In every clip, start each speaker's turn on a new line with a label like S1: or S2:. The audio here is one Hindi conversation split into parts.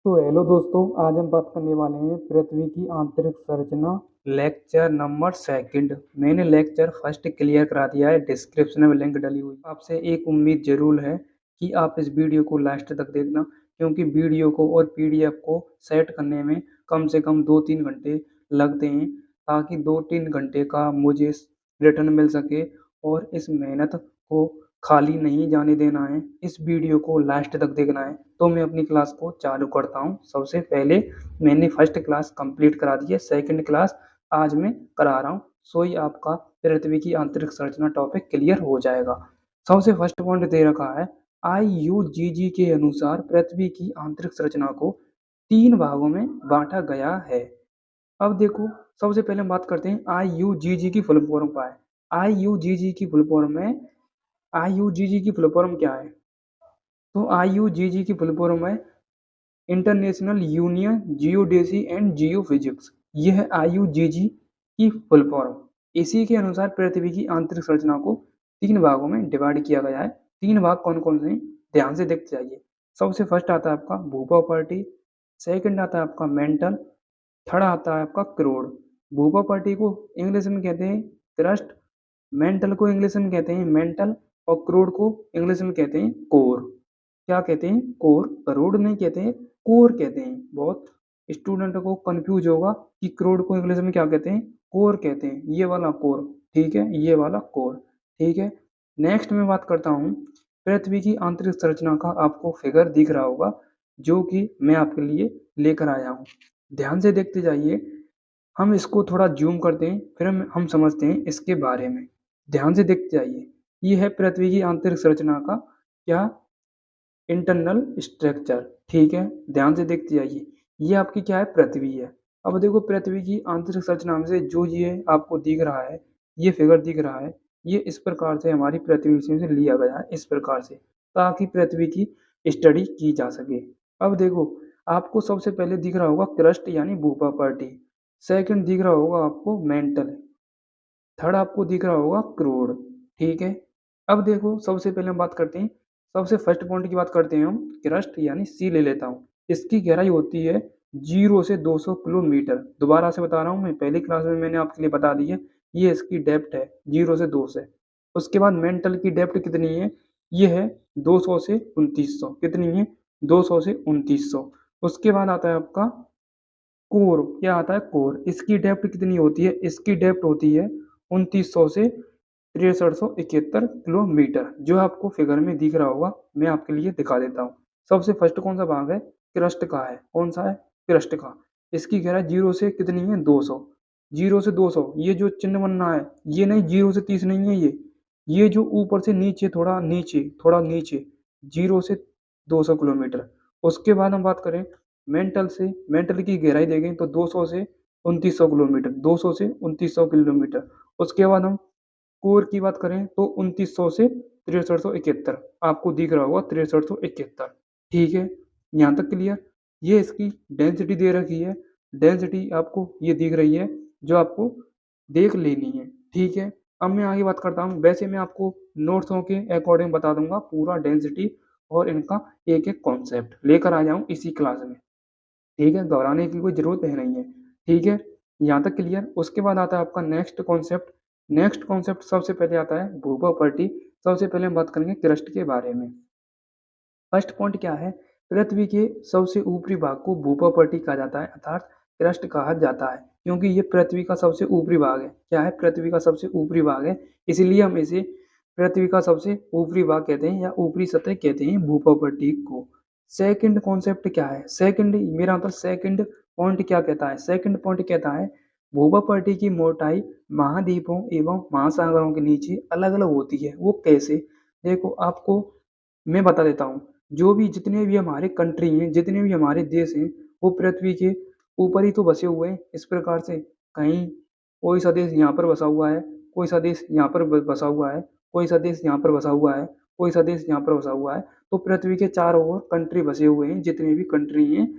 S1: तो हेलो दोस्तों, आज हम बात करने वाले हैं पृथ्वी की आंतरिक संरचना। Lecture number second. मैंने लेक्चर फर्स्ट क्लियर करा दिया है, डिस्क्रिप्शन में लिंक डली हुई। आपसे एक उम्मीद जरूर है कि आप इस वीडियो को लास्ट तक देखना, क्योंकि वीडियो को और पीडीएफ को सेट करने में कम से कम 2-3 घंटे लगते हैं, ताकि 2-3 घंटे का मुझे रिटर्न मिल सके। और इस मेहनत को खाली नहीं जाने देना है, इस वीडियो को लास्ट तक देखना है। तो मैं अपनी क्लास को चालू करता हूँ। सबसे पहले मैंने फर्स्ट क्लास कंप्लीट करा दी है, सेकंड क्लास आज मैं करा रहा हूँ। सो ही आपका पृथ्वी की आंतरिक संरचना टॉपिक क्लियर हो जाएगा। सबसे फर्स्ट पॉइंट दे रखा है, IUGG के अनुसार पृथ्वी की आंतरिक संरचना को 3 भागों में बांटा गया है। अब देखो, सबसे पहले हम बात करते हैं IUGG की फुल फॉर्म क्या है। IUGG की फुल फॉर्म है, IUGG की फुल फॉर्म क्या है? तो IUGG की फुल फॉर्म है international union geodesy and geophysics. यह है IUGG की फुल फॉर्म। इसी के अनुसार पृथ्वी की आंतरिक संरचना को 3 भागों में डिवाइड किया गया है। 3 भाग कौन कौन से हैं? ध्यान से देखते जाइए। सबसे फर्स्ट आता है आपका भूपा पार्टी, सेकंड आता है आपका मेंटल, थर्ड आता है आपका क्रोड। भूपा पार्टी को इंग्लिश में कहते हैं क्रस्ट, मेंटल को इंग्लिश में कहते हैं मेंटल, और क्रोड को इंग्लिश में कहते हैं कोर। क्या कहते हैं? कोर। करोड़ नहीं कहते हैं, कोर कहते हैं। बहुत स्टूडेंट को कंफ्यूज होगा कि क्रोड को इंग्लिश में क्या कहते हैं, कोर कहते हैं। ये वाला कोर, ठीक है, ये वाला कोर, ठीक है। नेक्स्ट में बात करता हूँ, पृथ्वी की आंतरिक संरचना का आपको फिगर दिख रहा होगा, जो कि मैं आपके लिए लेकर आया हूँ। ध्यान से देखते जाइए। हम इसको थोड़ा जूम करते हैं, फिर हम समझते हैं इसके बारे में। ध्यान से देखते जाइए। ये है पृथ्वी की आंतरिक संरचना का क्या, इंटरनल स्ट्रक्चर, ठीक है। ध्यान से देखते जाइए। ये आपकी क्या है, पृथ्वी है। अब देखो, पृथ्वी की आंतरिक संरचना में से जो ये आपको दिख रहा है, ये फिगर दिख रहा है, ये इस प्रकार से हमारी पृथ्वी से लिया गया है, इस प्रकार से, ताकि पृथ्वी की स्टडी की जा सके। अब देखो, आपको सबसे पहले दिख रहा होगा क्रस्ट यानी भूपा पार्टी, सेकंड दिख रहा होगा आपको मेंटल, थर्ड आपको दिख रहा होगा क्रोड, ठीक है। अब देखो, सबसे पहले हम बात करते हैं, सबसे फर्स्ट पॉइंट की बात करते हैं हम, क्रस्ट यानी सी ले लेता हूँ। इसकी गहराई होती है 0 से 200 किलोमीटर। दोबारा से बता रहा हूँ मैं, पहली क्लास में मैंने आपके लिए बता दी है। ये इसकी डेप्थ है 0 से 2 से। उसके बाद मेंटल की डेप्थ कितनी है? ये है 200 से 2900। कितनी है? 200 से 2900। उसके बाद आता है आपका कोर। क्या आता है? कोर। इसकी डेप्थ कितनी होती है? इसकी डेप्थ होती है 2900 से 6371 किलोमीटर, जो आपको फिगर में दिख रहा होगा। मैं आपके लिए दिखा देता हूँ। सबसे फर्स्ट कौन सा भाग है? क्रस्ट का है। कौन सा है? क्रस्ट का। इसकी गहराई 0 से कितनी है? 200। 0 से 200, ये जो चिन्ह बन रहा है, ये नहीं 0 से 30 नहीं है, ये जो ऊपर से नीचे, थोड़ा नीचे 0 से 200 किलोमीटर। उसके बाद हम बात करें मेंटल से, मेंटल की गहराई देखें तो 200 से 2900 किलोमीटर, 200 से 2900 किलोमीटर। उसके बाद हम कोर की बात करें तो 2900 से 6371, आपको दिख रहा होगा 6371, ठीक है। यहाँ तक क्लियर? ये इसकी डेंसिटी दे रखी है, डेंसिटी आपको ये दिख रही है, जो आपको देख लेनी है, ठीक है। अब मैं आगे बात करता हूँ। वैसे मैं आपको नोट्सों के अकॉर्डिंग बता दूंगा पूरा डेंसिटी, और इनका एक एक कॉन्सेप्ट लेकर आ जाऊँ इसी क्लास में, ठीक है। घबराने की कोई ज़रूरत है नहीं है, ठीक है। यहाँ तक क्लियर? उसके बाद आता है आपका नेक्स्ट कॉन्सेप्ट। नेक्स्ट कॉन्सेप्ट सबसे पहले आता है भू प्रॉपर्टी। सबसे पहले हम बात करेंगे क्रस्ट के बारे में। फर्स्ट पॉइंट क्या है? पृथ्वी के सबसे ऊपरी भाग को भू प्रॉपर्टी कहा जाता है, अर्थात क्रस्ट कहा जाता है, क्योंकि ये पृथ्वी का सबसे ऊपरी भाग है। क्या है? पृथ्वी का सबसे ऊपरी भाग है, इसलिए हम इसे पृथ्वी का सबसे ऊपरी भाग कहते हैं, या ऊपरी सतह कहते हैं भू प्रॉपर्टी को। सेकंड कॉन्सेप्ट क्या है? सेकंड, मेरा मतलब सेकंड पॉइंट क्या कहता है? सेकंड पॉइंट कहता है भू प्रॉपर्टी की मोटाई महाद्वीपों एवं महासागरों के नीचे अलग अलग होती है। वो कैसे? देखो, आपको मैं बता देता हूँ। जो भी जितने भी हमारे कंट्री हैं, जितने भी हमारे देश हैं, वो पृथ्वी के ऊपर ही तो बसे हुए हैं, इस प्रकार से। कहीं कोई सा देश यहाँ पर बसा हुआ है, कोई सा देश यहाँ पर बसा हुआ है, कोई सा देश यहाँ पर बसा हुआ है, कोई सा देश यहाँ पर बसा हुआ है। तो पृथ्वी के चारों ओर कंट्री बसे हुए हैं, जितने भी कंट्री हैं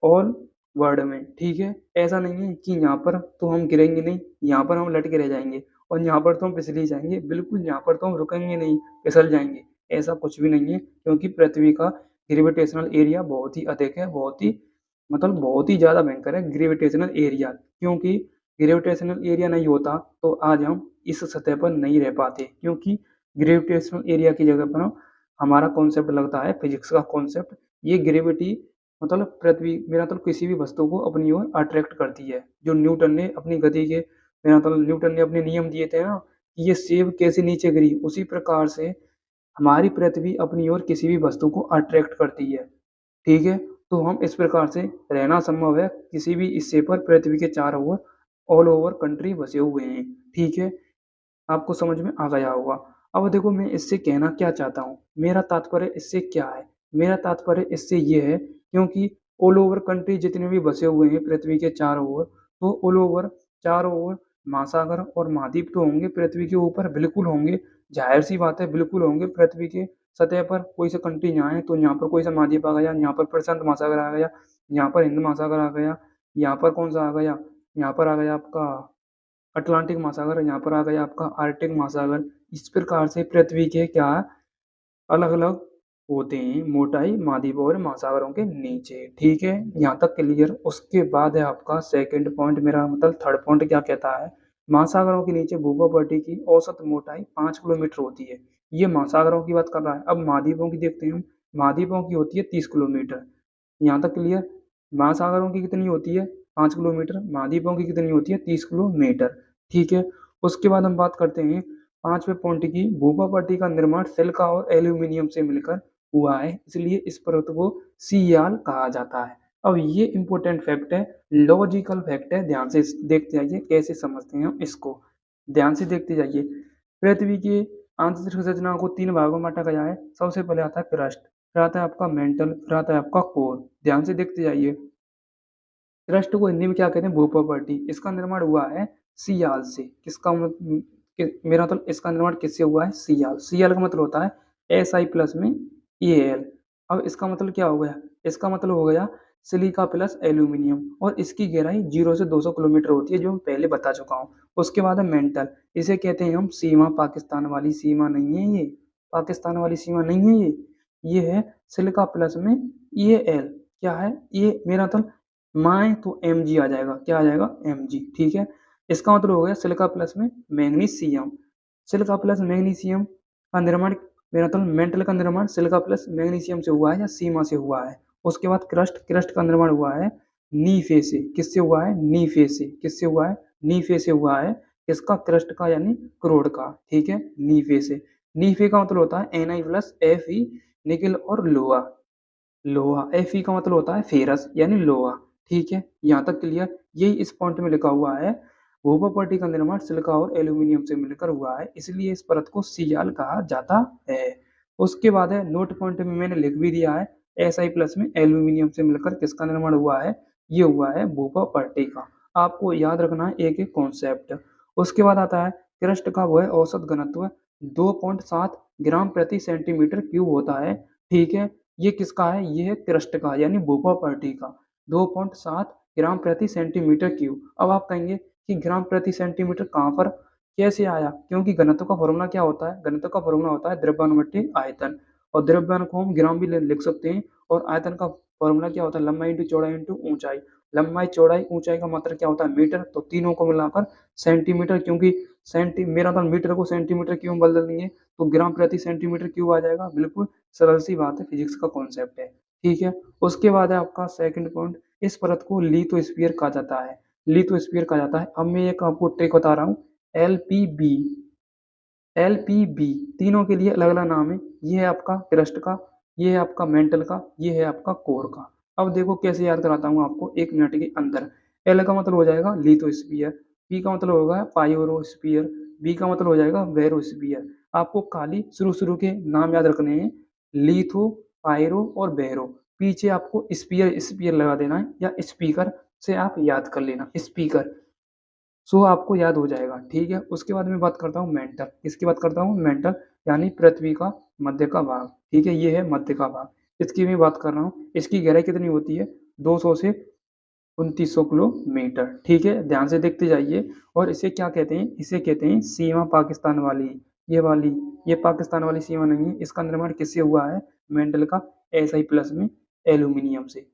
S1: ऑल वर्ल्ड में, ठीक है। ऐसा नहीं है कि यहाँ पर तो हम गिरेंगे नहीं, यहाँ पर हम लटके रह जाएंगे, और यहाँ पर तो हम फिसल ही जाएंगे। बिल्कुल, यहाँ पर तो हम रुकेंगे नहीं, फिसल जाएंगे। ऐसा कुछ भी नहीं है, क्योंकि पृथ्वी का ग्रेविटेशनल एरिया बहुत ही अधिक है, बहुत ही मतलब बहुत ही ज़्यादा भयंकर है ग्रेविटेशनल एरिया, क्योंकि ग्रेविटेशनल एरिया नहीं होता तो आज हम इस सतह पर नहीं रह पाते, क्योंकि ग्रेविटेशनल एरिया की जगह पर हमारा कॉन्सेप्ट लगता है फिजिक्स का कॉन्सेप्ट। ये ग्रेविटी मतलब पृथ्वी मेरा मतलब किसी भी वस्तु को अपनी ओर अट्रैक्ट करती है। जो न्यूटन ने अपनी गति के मेरा मतलब न्यूटन ने अपने नियम दिए थे ना कि ये सेब कैसे नीचे गिरी, उसी प्रकार से हमारी पृथ्वी अपनी ओर किसी भी वस्तु को अट्रैक्ट करती है। ठीक है? तो हम इस प्रकार से रहना संभव है किसी भी हिस्से पर पृथ्वी के चारों ओर ऑल ओवर कंट्री बसे हुए हैं। ठीक है? आपको समझ में आ गया होगा। अब देखो मैं इससे कहना क्या चाहता हूँ, मेरा तात्पर्य इससे क्या है? मेरा तात्पर्य इससे ये है क्योंकि ऑल ओवर कंट्री जितने भी बसे हुए हैं पृथ्वी के चारों ओर, तो ऑल ओवर चारों ओर महासागर और महाद्वीप तो होंगे पृथ्वी के ऊपर, बिल्कुल होंगे। ज़ाहिर-सी बात है बिल्कुल होंगे। पृथ्वी के सतह पर कोई सा कंट्री यहाँ है तो यहाँ पर कोई सा महाद्वीप आ गया, यहाँ पर प्रशांत महासागर आ गया, यहाँ पर हिंद महासागर आ गया, यहाँ पर कौन-सा आ गया, यहाँ पर आ गया आपका अटलांटिक महासागर, यहाँ पर आ गया आपका आर्कटिक महासागर। इस प्रकार से पृथ्वी के क्या अलग-अलग होते हैं मोटाई महाद्वीपों और महासागरों के नीचे। ठीक है? यहाँ तक क्लियर। उसके बाद है आपका सेकंड पॉइंट, मेरा मतलब थर्ड पॉइंट क्या कहता है, महासागरों के नीचे भूमध्य की औसत मोटाई 5 किलोमीटर होती है। ये महासागरों की बात कर रहा है। अब महाद्वीपों की देखते हैं हम, महाद्वीपों की होती है 30 किलोमीटर। यहाँ तक क्लियर। महासागरों की कितनी होती है 5 किलोमीटर, महाद्वीपों की कितनी होती है 30 किलोमीटर। ठीक है? उसके बाद हम बात करते हैं 5वें पॉइंट की, भूपा पट्टी का निर्माण सिलिका और एल्यूमीनियम से मिलकर हुआ है, इसलिए इस परत को सियाल कहा जाता है। अब ये इम्पोर्टेंट फैक्ट है, लॉजिकल फैक्ट है, ध्यान से देखते जाइए कैसे समझते हैं हम इसको। ध्यान से देखते जाइए। पृथ्वी की आंतरिक संरचना को 3 भागों में बाँटा गया है। सबसे पहले आता है क्रस्ट, फिर आता है आपका मेंटल, फिर आता है आपका कोर। ध्यान से देखते जाइए। क्रस्ट को हिंदी में क्या कहते हैं, भूप्रॉपर्टी। इसका निर्माण हुआ है सियाल से। किसका मेरा मतलब इसका निर्माण किससे हुआ है, सियाल। सियाल का मतलब होता है Si प्लस में Al। अब इसका मतलब क्या हो गया, इसका मतलब हो गया सिलिका प्लस एल्यूमिनियम, और इसकी गहराई 0 से 200 किलोमीटर होती है, जो मैं पहले बता चुका हूँ। उसके बाद है मेंटल, इसे कहते हैं हम सीमा, पाकिस्तान वाली सीमा नहीं है ये, पाकिस्तान वाली सीमा नहीं है ये है सिलिका प्लस में Al। क्या है ये, मेरा मतलब माए तो Mg आ जाएगा, क्या आ जाएगा, Mg। ठीक है? इसका मतलब हो गया सिलिका प्लस में मैग्नीशियम। सिलिका प्लस मैग्नीशियम का निर्माण, मेरा मतलब मेंटल का निर्माण सिलिका प्लस मैग्नीशियम से हुआ है या सीमा से हुआ है। उसके बाद क्रस्ट, क्रस्ट का निर्माण हुआ है नीफे से। किससे हुआ है, नीफे से। किससे हुआ है, नीफे से हुआ है। किसका, क्रस्ट का यानी क्रोड का। ठीक है? नीफे से। नीफे का मतलब होता है Na प्लस Fe, निकेल और लोहा। लोहा, Fe का मतलब होता है फेरस यानी लोहा। ठीक है? यहाँ तक क्लियर। यही इस पॉइंट में लिखा हुआ है, भूप्रॉपर्टी का निर्माण सिलिका और एल्यूमिनियम से मिलकर हुआ है, इसलिए इस परत को सियाल कहा जाता है। उसके बाद है नोट पॉइंट में मैंने लिख भी दिया है, Si प्लस में एल्यूमिनियम से मिलकर किसका निर्माण हुआ है, ये हुआ है भूप्रॉपर्टी का। आपको याद रखना है एक एक कॉन्सेप्ट। उसके बाद आता है क्रस्ट का वह औसत घनत्व 2.7 ग्राम प्रति सेंटीमीटर क्यूब होता है। ठीक है? ये किसका है, ये है क्रस्ट का यानी भूप्रॉपर्टी का। 2.7 ग्राम प्रति सेंटीमीटर क्यूब। अब आप कहेंगे कि ग्राम प्रति सेंटीमीटर कहाँ पर कैसे आया, क्योंकि घनत्व का फॉर्मूला क्या होता है, घनत्व का फॉर्मूला होता है द्रव्यमान बटे आयतन, और द्रव्यमान को हम ग्राम भी लिख सकते हैं, और आयतन का फॉर्मूला क्या होता है, लंबाई इंटू चौड़ाई इंटू ऊंचाई। लंबाई चौड़ाई ऊंचाई का मात्रक क्या होता है, मीटर, तो तीनों को मिलाकर सेंटीमीटर, क्योंकि मेरा तो मीटर को सेंटीमीटर क्यों बदल देंगे तो ग्राम प्रति सेंटीमीटर क्यूब आ जाएगा। बिल्कुल सरल सी बात है, फिजिक्स का कॉन्सेप्ट है। ठीक है? उसके बाद है आपका सेकंड पॉइंट, इस परत को लिथोस्फीयर कहा जाता है। लिथोस्फीयर कहा जाता है। अब मैं एक आपको ट्रिक बता रहा हूँ, एलपीबी, एलपीबी तीनों के लिए अलग अलग नाम है। ये है आपका क्रस्ट का, ये है आपका मेंटल का, ये है आपका कोर का। अब देखो कैसे याद कराता हूँ आपको 1 मिनट के अंदर। एल का मतलब हो जाएगा लिथोस्फीयर, पी का मतलब होगा पायोरोस्फीयर, बी का मतलब हो जाएगा बैरोस्फीयर। आपको खाली शुरू शुरू के नाम याद रखने हैं, लिथो, पायरो और बैरो। पीछे आपको स्पीयर स्पीयर लगा देना है, या स्पीकर से आप याद कर लेना, स्पीकर। सो आपको याद हो जाएगा। ठीक है? उसके बाद मैं बात करता हूँ मेंटल। किसकी बात करता हूँ, मेंटल, यानी पृथ्वी का मध्य का भाग। ठीक है? ये है मध्य का भाग, इसकी मैं बात कर रहा हूँ। इसकी गहराई कितनी होती है, 200 से 2900 किलोमीटर। ठीक है? ध्यान से देखते जाइए। और इसे क्या कहते हैं, इसे कहते हैं सीमा पाकिस्तान वाली। ये वाली, ये पाकिस्तान वाली सीमा नहीं है। इसका निर्माण किससे हुआ है? मेंटल का एसआई प्लस में एल्यूमिनियम से,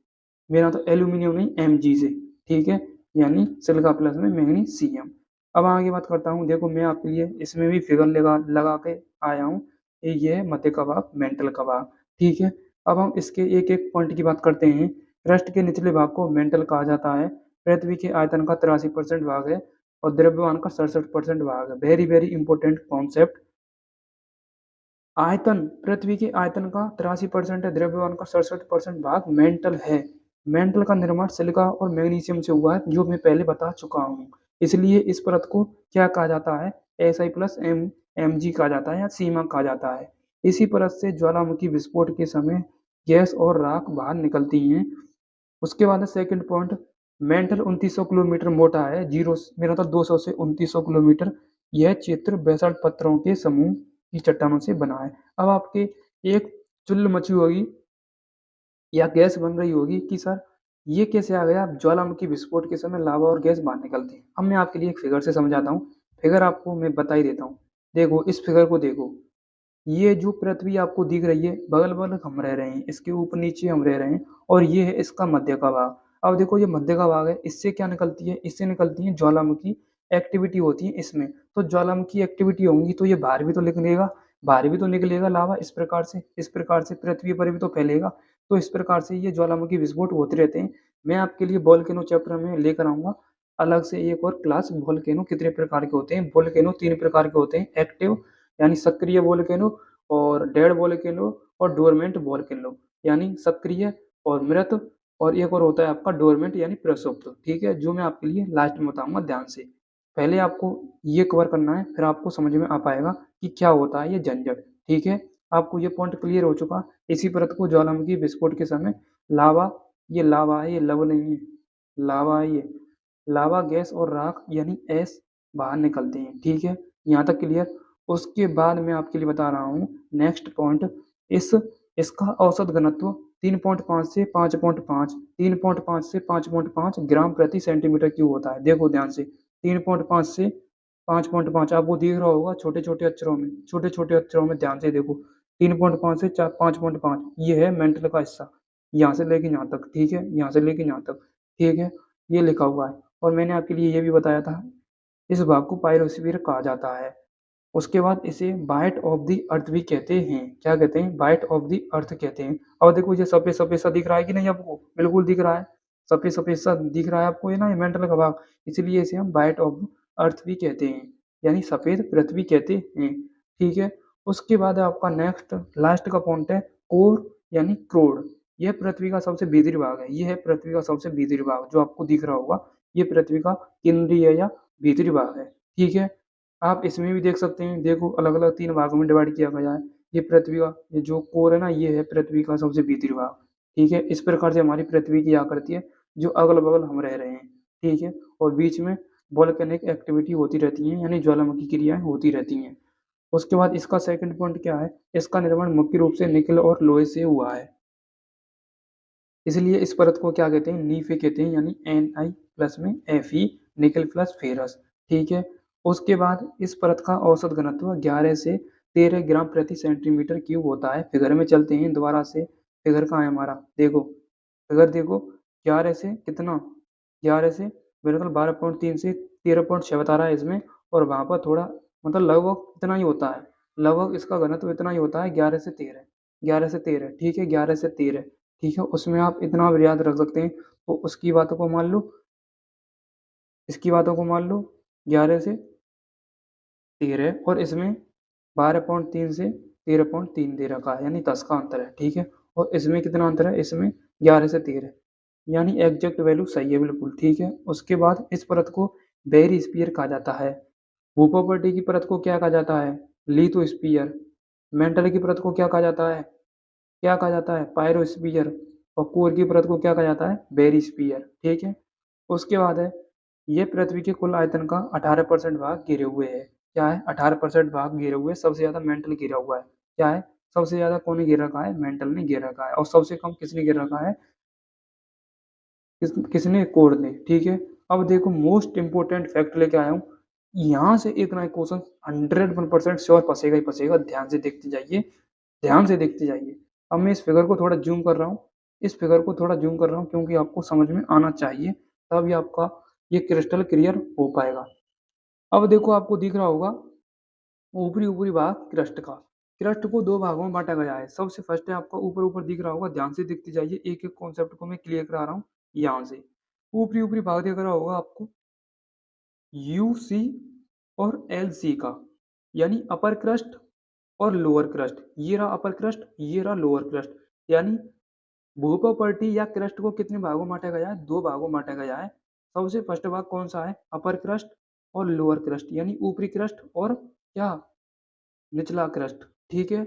S1: मेरा तो एल्यूमिनियम नहीं एमजी से, ठीक है, यानी सिलिका प्लस में मैग्नीशियम। अब आगे बात करता हूँ, देखो मैं आपके लिए इसमें भी फिगर लगा लगा के आया हूँ। ये है मध्य का भाग, मेंटल का भाग, ठीक है। अब हम इसके एक एक पॉइंट की बात करते हैं। क्रस्ट के निचले भाग को मेंटल कहा जाता है। पृथ्वी के आयतन का 83% भाग है और द्रव्यमान का 67% भाग है। Very very important concept. आयतन, पृथ्वी के आयतन का 83% है, द्रव्यमान का 67% भाग मेंटल है। मेंटल का निर्माण सिलिका और मैग्नीशियम से हुआ है, जो मैं पहले बता चुका हूँ। इसलिए इस परत को क्या कहा जाता है? एसआई प्लस एम जी कहा जाता है या सीमा कहा जाता है। इसी परत से ज्वालामुखी विस्फोट के समय गैस और राख बाहर निकलती हैं। उसके बाद है सेकंड पॉइंट, मेंटल 2900 किलोमीटर मोटा है, जीरो मेरा था 200 से 2900 किलोमीटर। यह चित्र बेसाल्ट पत्थरों के समूह की चट्टानों से बना है। अब आपके एक चुल्ल मची होगी या गैस बन रही होगी कि सर ये कैसे आ गया? ज्वालामुखी विस्फोट के समय लावा और गैस बाहर निकलती है। अब मैं आपके लिए एक फिगर से समझाता हूँ। फिगर आपको मैं बता ही देता हूँ। देखो इस फिगर को देखो, ये जो पृथ्वी आपको दिख रही है, बगल बगल हम रह रहे हैं, इसके ऊपर नीचे हम रह रहे हैं, और ये है इसका मध्य का भाग। अब देखो ये मध्य का भाग है, इससे क्या निकलती है? इससे निकलती है ज्वालामुखी एक्टिविटी होती है इसमें। तो ज्वालामुखी एक्टिविटी होंगी तो ये बाहर भी तो निकलेगा, बाहर भी तो निकलेगा लावा। इस प्रकार से पृथ्वी पर भी तो फैलेगा। तो इस प्रकार से ये ज्वालामुखी विस्फोट होते रहते हैं। मैं आपके लिए वोल्केनो चैप्टर में लेकर आऊंगा अलग से एक और क्लास। वोल्केनो कितने प्रकार के होते हैं? वोल्केनो 3 प्रकार के होते हैं, एक्टिव यानी सक्रिय वोल्केनो, और डेड वोल्केनो, और डोरमेंट वोल्केनो यानी सक्रिय और मृत, और एक और होता है आपका डोरमेंट यानी प्रसुप्त, ठीक है, जो मैं आपके लिए लास्ट में बताऊंगा ध्यान से। पहले आपको ये कवर करना है, फिर आपको समझ में आ पाएगा कि क्या होता है ये झंझट, ठीक है। आपको ये पॉइंट क्लियर हो चुका। इसी परत को ज्वालामुखी विस्फोट के समय लावा, ये लावा है, ये लव नहीं है, लावा है ये, लावा गैस और राख यानी एस बाहर निकलते हैं, ठीक है। यहाँ तक क्लियर। उसके बाद मैं आपके लिए बता रहा हूँ नेक्स्ट पॉइंट। इस इसका औसत घनत्व 3.5 से 5.5, 3.5 से 5.5 ग्राम प्रति सेंटीमीटर क्यूब होता है। देखो ध्यान से, 3.5 से 5.5 आपको दिख रहा होगा छोटे छोटे अक्षरों में, छोटे छोटे अक्षरों में ध्यान से देखो। 3.5 से 5.5 ये है मेंटल का हिस्सा, यहाँ से लेके यहाँ तक, ठीक है, यहाँ से लेके यहाँ तक, ठीक है, ये लिखा हुआ है। और मैंने आपके लिए ये भी बताया था, इस भाग को पायरोस्फीयर कहा जाता है। उसके बाद इसे बाइट ऑफ द अर्थ भी कहते हैं। क्या कहते हैं? बाइट ऑफ द अर्थ कहते हैं। और देखो ये सफेद सफेद सा दिख रहा है कि नहीं आपको? बिल्कुल दिख रहा है, सफेद सफेद सा दिख रहा है आपको, ये ना ये मेंटल का भाग, इसलिए इसे हम बाइट ऑफ अर्थ भी कहते हैं, यानी सफेद पृथ्वी कहते हैं, ठीक है। उसके बाद है आपका नेक्स्ट लास्ट का पॉइंट है कोर यानी क्रोड। यह पृथ्वी का सबसे भीतरी भाग है, यह है पृथ्वी का सबसे भीतरी भाग जो आपको दिख रहा होगा, ये पृथ्वी का केंद्रीय या भीतरी भाग है, ठीक है। आप इसमें भी देख सकते हैं, देखो अलग अलग 3 भागों में डिवाइड किया गया है। ये पृथ्वी का ये जो कोर है ना, ये है पृथ्वी का सबसे भीतरी भाग, ठीक है। इस प्रकार से हमारी पृथ्वी की आकृति है, जो अगल बगल हम रह रहे हैं, ठीक है। और बीच में वोल्केनिक एक्टिविटी होती रहती है, यानी ज्वालामुखी क्रियाएं होती रहती हैं। उसके बाद इसका सेकंड पॉइंट क्या है? इसका निर्माण मुख्य रूप से निकल और लोहे से हुआ है, इसलिए इस परत को क्या कहते हैं? नीफे कहते हैं, यानी Na प्लस में Fe, निकल प्लस फेरस, ठीक है। उसके बाद इस परत का औसत घनत्व 11 से 13 ग्राम प्रति सेंटीमीटर क्यूब होता है। फिगर में चलते हैं दोबारा से, फिगर कहाँ है हमारा? देखो फिगर देखो, 11 से कितना, 11 से बिल्कुल 12.3 से 13.6 बता रहा है इसमें, और वहाँ पर थोड़ा मतलब लगभग इतना ही होता है, लगभग इसका घनत्व इतना ही होता है, 11 से 13, 11 से 13, ठीक है, 11 से 13, ठीक है। उसमें आप इतना भी याद रख सकते हैं, तो उसकी बातों को मान लो, इसकी बातों को मान लो, 11 से 13, और इसमें 12.3 से 13.3 दे रखा है, यानी 10 का अंतर है, ठीक है। और इसमें कितना अंतर है? इसमें 11 से 13, यानी एग्जैक्ट वैल्यू सही है बिल्कुल, ठीक है। उसके बाद इस परत को बेरिस्फीयर कहा जाता है। भूप्रॉपर्टी की परत को क्या कहा जाता है? लिथोस्फीयर। मेंटल की परत को क्या कहा जाता है? क्या कहा जाता है? पायरोस्फीयर। और कोर की परत को क्या कहा जाता है? बेरिस्फीयर, ठीक है। उसके बाद है, ये पृथ्वी के कुल आयतन का 18% भाग घेरे हुए है। क्या है? 18% भाग घेरे हुए, सबसे ज्यादा मेंटल घेरा हुआ है। क्या है? सबसे ज्यादा कौन घेर रखा है? मेंटल ने घेर रखा है। और सबसे कम किसने घेर रखा है? किसने? कोर ने, ठीक है। अब देखो मोस्ट इंपोर्टेंट फैक्ट लेके आया हूँ, यहाँ से एक ना एक क्वेश्चन 101% श्योर फंसेगा ही फंसेगा। ध्यान से देखते जाइए, ध्यान से देखते जाइए। अब मैं इस फिगर को थोड़ा जूम कर रहा हूँ, इस फिगर को थोड़ा जूम कर रहा हूँ क्योंकि आपको समझ में आना चाहिए, तभी आपका ये क्रिस्टल क्लियर हो पाएगा। अब देखो आपको दिख रहा होगा ऊपरी ऊपरी भाग क्रस्ट का। क्रस्ट को दो भागों में बांटा गया है। सबसे फर्स्ट है आपका ऊपर ऊपर दिख रहा होगा, ध्यान से देखते जाइए, एक एक कॉन्सेप्ट को मैं क्लियर करा रहा हूँ। यहाँ से ऊपरी ऊपरी भाग दिख रहा होगा आपको यू सी और एल सी का, यानी अपर क्रस्ट और लोअर क्रस्ट। ये रहा अपर क्रस्ट, ये रहा लोअर क्रस्ट। यानी भूप्रॉपर्टी या क्रस्ट को कितने भागों में बांटा गया है? दो भागों में बांटा गया है। सबसे फर्स्ट भाग कौन सा है? अपर क्रस्ट और लोअर क्रस्ट, यानी ऊपरी क्रस्ट और क्या, निचला क्रस्ट। ठीक है,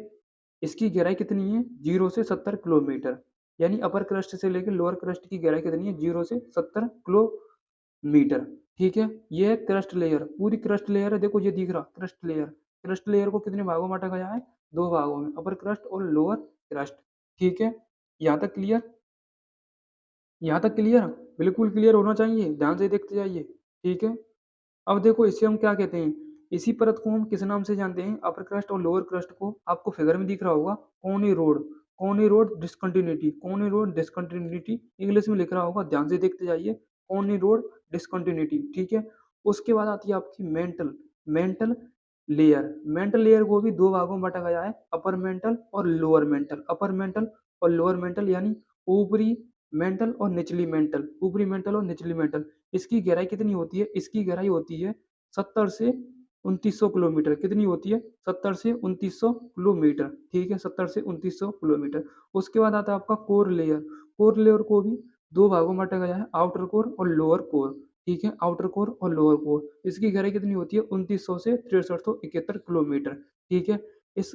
S1: इसकी गहराई कितनी है? 0 से 70 किलोमीटर। यानी अपर क्रस्ट से लेकर लोअर क्रस्ट की गहराई कितनी है? 0 से 70 किलोमीटर। ठीक है, ये है क्रस्ट लेयर, पूरी क्रस्ट लेयर है। देखो ये दिख रहा क्रस्ट लेयर। क्रस्ट लेयर को कितने भागों में बांटा गया है? दो भागों में, अपर क्रस्ट और लोअर क्रस्ट। ठीक है, यहाँ तक क्लियर? यहाँ तक क्लियर? बिल्कुल क्लियर होना चाहिए, ध्यान से देखते जाइए। ठीक है, अब देखो इसे हम क्या कहते हैं? इसी परत को हम किस नाम से जानते हैं? अपर क्रस्ट और लोअर क्रस्ट को आपको फिगर में दिख रहा होगा कोनी रोड। कोनी रोड डिस्कंटिन्यूटी, कोनी रोड डिस्कंटिन्यूटी इंग्लिश में लिख रहा होगा, ध्यान से देखते जाइए। कोनी रोड डिस्कंटिन्यूटी। ठीक है, उसके बाद आती है आपकी mental, mental layer. Mental layer को भी दो भागों में बांटा गया है, अपर मेंटल और लोअर मेंटल। अपर मेंटल और लोअर मेंटल, यानी ऊपरी मेंटल और निचली मेंटल, ऊपरी मेंटल और निचली मेंटल। इसकी गहराई कितनी होती है? इसकी गहराई होती है 70 से 2900 किलोमीटर। कितनी होती है? 70 से 2900 किलोमीटर। ठीक है, 70 से 2900 किलोमीटर। उसके बाद आता है आपका कोर लेयर। कोर लेयर को भी दो भागों में बांटा गया है, आउटर कोर और लोअर कोर। ठीक है, आउटर कोर और लोअर कोर। इसकी गहराई कितनी होती है? 2900 से 6300 किलोमीटर। ठीक है, इस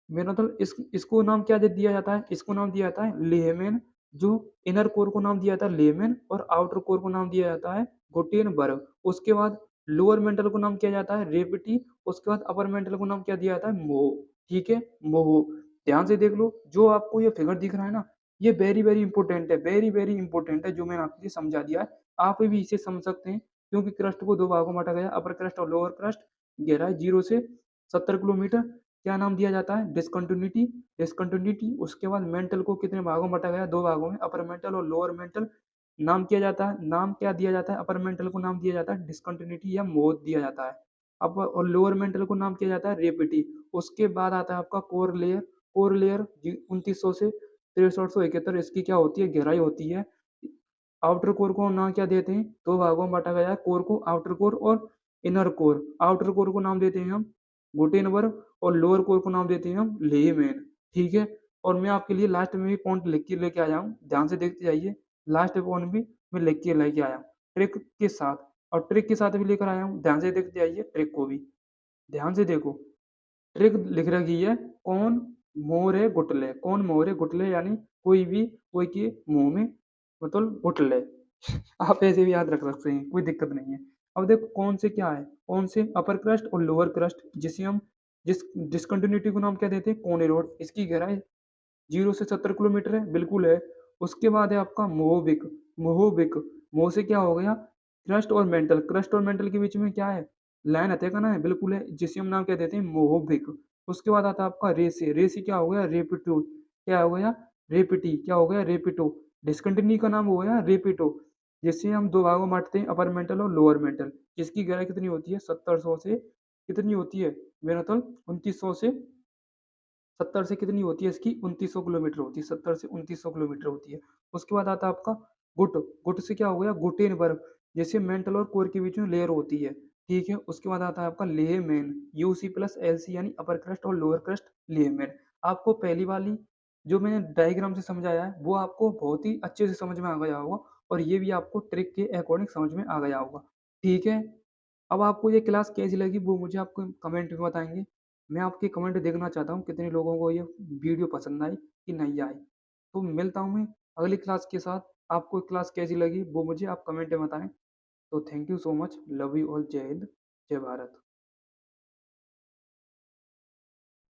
S1: मेरा मतलब इसको नाम क्या दिया जाता है? इसको नाम दिया जाता है लेहमैन। जो इनर कोर को नाम दिया जाता है लेमन और आउटर कोर को नाम दिया जाता है गुटेनबर्ग। उसके बाद लोअर मेंटल को नाम किया जाता है रेपिटी। उसके बाद अपर मेंटल को नाम क्या दिया जाता है? मोह। ठीक है, मोह। ध्यान से देख लो, जो आपको ये फिगर दिख रहा है ना, ये वेरी वेरी इंपॉर्टेंट है, वेरी वेरी इंपॉर्टेंट है, जो मैंने आपके लिए समझा दिया है। आप भी इसे समझ सकते हैं, क्योंकि क्रस्ट को दो भागों में बांटा गया, अपर क्रस्ट और लोअर क्रस्ट। गहराई 0 से 70 किलोमीटर। क्या नाम दिया जाता है? डिसकंटिन्यूटी। डिसकंटिन्यूटी। उसके बाद मेंटल को कितने भागों में बांटा गया? दो भागों में, अपर मेंटल और लोअर मेंटल। नाम किया जाता है, नाम क्या दिया जाता है? अपर मेंटल को नाम दिया जाता है डिसकंटिन्यूटी या मोह दिया जाता है। अपर और लोअर मेंटल को नाम किया जाता है रेपिटी। उसके बाद आता है आपका कोर लेयर। कोर लेयर 2900 से 6371। इसकी क्या होती है? गहराई होती है। आउटर कोर को नाम क्या देते हैं? दो भागों में बांटा गया है कोर को, आउटर कोर और इनर कोर। आउटर कोर को नाम देते हैं हम गुटेनबर्ग और लोअर कोर को नाम देते हैं हम लेमेन। ठीक है, और मैं आपके लिए लास्ट में भी पॉइंट लिख के लेके आया हूँ, ध्यान से देखते जाइए। लास्ट पॉइंट भी मैं लिख के लेके आया हूँ ट्रिक के साथ, और ट्रिक के साथ भी लेकर आया हूँ, ध्यान से देखते जाइए ट्रिक को भी। ध्यान से देखो, ट्रिक लिख रखी है, कौन मोरे गुटले, कौन मोरे गुटले, यानी कोई भी कोई के मुंह में मतलब गुटले। आप ऐसे भी याद रख सकते हैं, कोई दिक्कत नहीं है। अब देखो कौन से क्या है, कौन से अपर क्रस्ट और लोअर क्रस्ट, जिसे हम जिस डिसकंटिन्यूटी को नाम क्या देते हैं? कोने रोड। इसकी गहराई 0 से 70 किलोमीटर है, बिल्कुल है। उसके बाद है आपका मोहबिक। मोहबिक, मोह से क्या हो गया? क्रस्ट और मेंटल। क्रस्ट और मेंटल के बीच में क्या है? लाइन हत्या ना है, बिल्कुल है, जिसे हम नाम क्या देते हैं? मोहबिक। उसके बाद आता है आपका रेसे। रेसे क्या हो गया? रेपिटो। क्या हो गया? रेपिटी। क्या हो गया? रेपिटो। डिसकंटिन्यू का नाम हो गया रेपिटो, जिससे हम दो भागों में बांटते हैं, अपर मेंटल और लोअर मेंटल। जिसकी गहराई कितनी होती है? 700 से कितनी होती है? मेरा मतलब 2900 से 70 से कितनी होती है इसकी? 2900 किलोमीटर होती है, 70 से 2900 किलोमीटर होती है। उसके बाद आता है आपका गुट। गुट से क्या हो गया? गुटेनबर्ग, जैसे मेंटल और कोर के बीच में लेयर होती है। ठीक है, उसके बाद आता है आपका लेहमैन। यूसी प्लस एलसी, यानी अपर क्रस्ट और लोअर क्रस्ट लेहमैन। आपको पहली वाली जो मैंने डायग्राम से समझाया है, वो आपको बहुत ही अच्छे से समझ में आ गया होगा, और ये भी आपको ट्रिक के अकॉर्डिंग समझ में आ गया होगा। ठीक है, अब आपको ये क्लास कैसी लगी वो मुझे आपको कमेंट में बताएंगे। मैं आपके कमेंट देखना चाहता हूँ, कितने लोगों को ये वीडियो पसंद आई कि नहीं आई। तो मिलता हूँ मैं अगली क्लास के साथ। आपको क्लास कैसी लगी वो मुझे आप कमेंट में बताएं। तो thank you so much, love you all, जय हिंद, जय भारत।